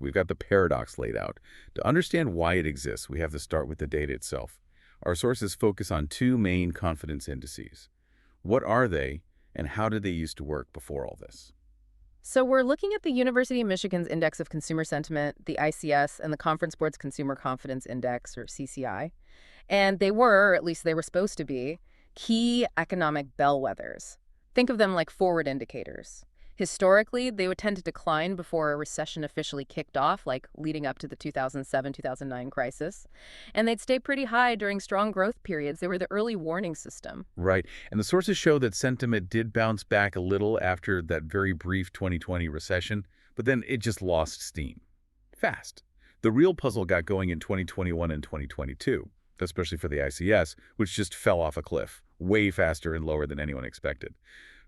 We've got the paradox laid out. To understand why it exists, we have to start with the data itself. Our sources focus on two main confidence indices. What are they, and how did they used to work before all this? So we're looking at the University of Michigan's Index of Consumer Sentiment, the ICS, and the Conference Board's Consumer Confidence Index, or CCI. And they were, or at least they were supposed to be, key economic bellwethers. Think of them like forward indicators. Historically, they would tend to decline before a recession officially kicked off, like leading up to the 2007-2009 crisis. And they'd stay pretty high during strong growth periods. They were the early warning system. Right. And the sources show that sentiment did bounce back a little after that very brief 2020 recession, but then it just lost steam. Fast. The real puzzle got going in 2021 and 2022, especially for the ICS, which just fell off a cliff, way faster and lower than anyone expected.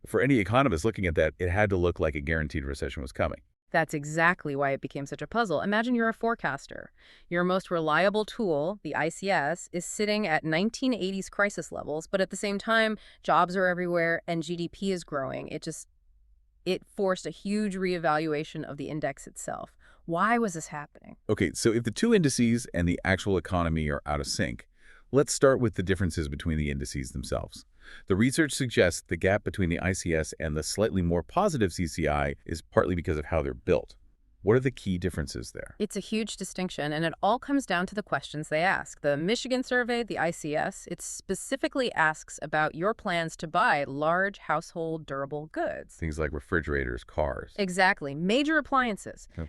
For any economist looking at that, it had to look like a guaranteed recession was coming. That's exactly why it became such a puzzle. Imagine you're a forecaster. Your most reliable tool, the ICS, is sitting at 1980s crisis levels, but at the same time, jobs are everywhere and GDP is growing. It forced a huge reevaluation of the index itself. Why was this happening? Okay, so if the two indices and the actual economy are out of sync, let's start with the differences between the indices themselves. The research suggests the gap between the ICS and the slightly more positive CCI is partly because of how they're built. What are the key differences there? It's a huge distinction, and it all comes down to the questions they ask. The Michigan survey, the ICS, it specifically asks about your plans to buy large household durable goods. Things like refrigerators, cars. Exactly. Major appliances. Yep.